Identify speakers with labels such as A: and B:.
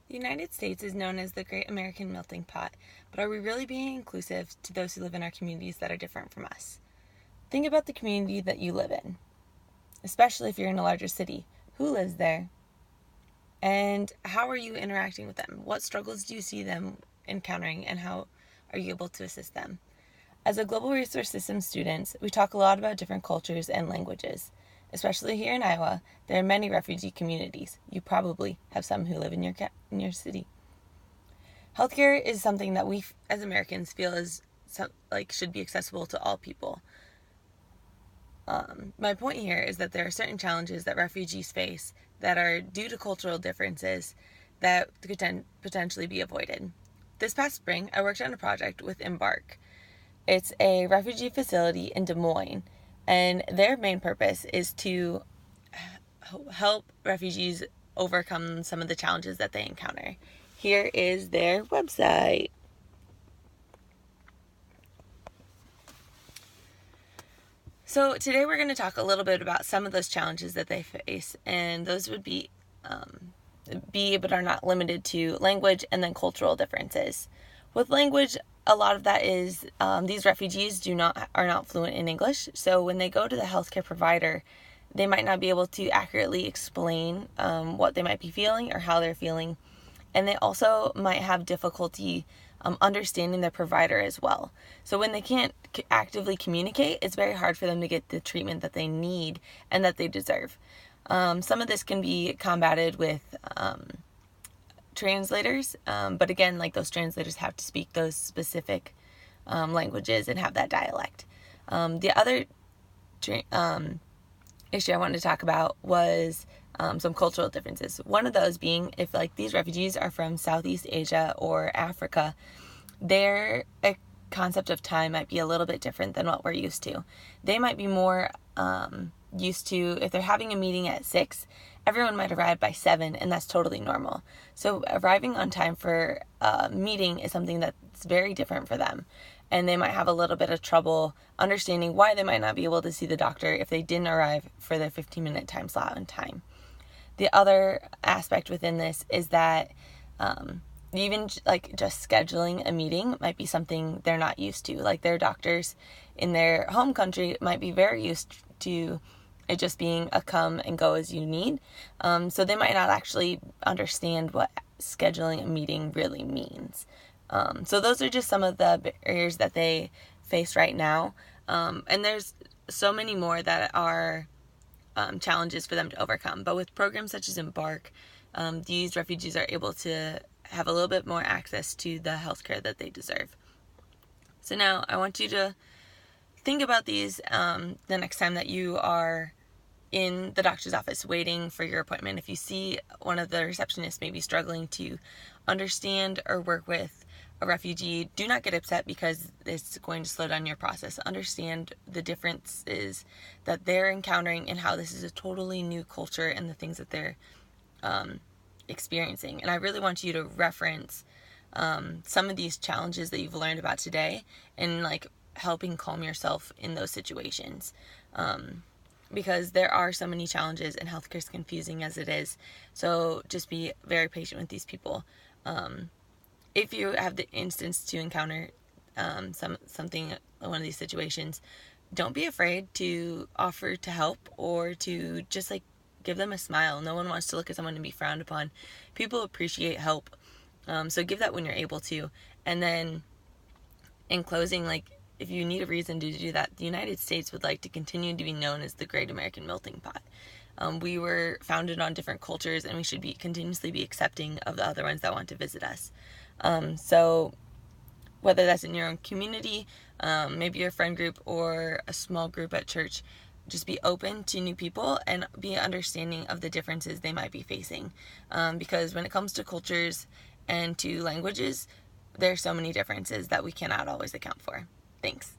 A: The United States is known as the Great American Melting Pot, but are we really being inclusive to those who live in our communities that are different from us? Think about the community that you live in, especially if you're in a larger city. Who lives there? And how are you interacting with them? What struggles do you see them encountering, and how are you able to assist them? As a global resource systems students, we talk a lot about different cultures and languages. Especially here in Iowa, there are many refugee communities. You probably have some who live in your city. Healthcare is something that we, as Americans, feel should be accessible to all people. My point here is that there are certain challenges that refugees face that are due to cultural differences that could potentially be avoided. This past spring, I worked on a project with Embark. It's a refugee facility in Des Moines, and their main purpose is to help refugees overcome some of the challenges that they encounter. Here is their website. So today we're going to talk a little bit about some of those challenges that they face, and those would be but are not limited to language and then cultural differences. With language, a lot of that is these refugees are not fluent in English, so when they go to the healthcare provider, they might not be able to accurately explain what they might be feeling or how they're feeling, and they also might have difficulty understanding their provider as well. So when they can't actively communicate, it's very hard for them to get the treatment that they need and that they deserve. Some of this can be combated with translators, but again, like, those translators have to speak those specific languages and have that dialect. The other issue I wanted to talk about was some cultural differences. One of those being, if these refugees are from Southeast Asia or Africa, their concept of time might be a little bit different than what we're used to. They might be more used to, if they're having a meeting at 6, everyone might arrive by 7, and that's totally normal. So arriving on time for a meeting is something that's very different for them. And they might have a little bit of trouble understanding why they might not be able to see the doctor if they didn't arrive for their 15-minute time slot on time. The other aspect within this is that even just scheduling a meeting might be something they're not used to. Like, their doctors in their home country might be very used to it just being a come and go as you need. So they might not actually understand what scheduling a meeting really means. So those are just some of the barriers that they face right now. And there's so many more that are challenges for them to overcome. But with programs such as Embark, these refugees are able to have a little bit more access to the healthcare that they deserve. So now I want you to think about these the next time that you are in the doctor's office waiting for your appointment. If you see one of the receptionists maybe struggling to understand or work with a refugee, do not get upset because it's going to slow down your process. Understand the differences that they're encountering and how this is a totally new culture and the things that they're experiencing. And I really want you to reference some of these challenges that you've learned about today and helping calm yourself in those situations. Because there are so many challenges and healthcare is confusing as it is. So just be very patient with these people. If you have the instance to encounter something, one of these situations, don't be afraid to offer to help or to just give them a smile. No one wants to look at someone and be frowned upon. People appreciate help. So give that when you're able to. And then in closing, if you need a reason to do that, the United States would like to continue to be known as the Great American Melting Pot. We were founded on different cultures, and we should continuously be accepting of the other ones that want to visit us. So whether that's in your own community, maybe your friend group or a small group at church, just be open to new people and be understanding of the differences they might be facing. Because when it comes to cultures and to languages, there are so many differences that we cannot always account for. Thanks.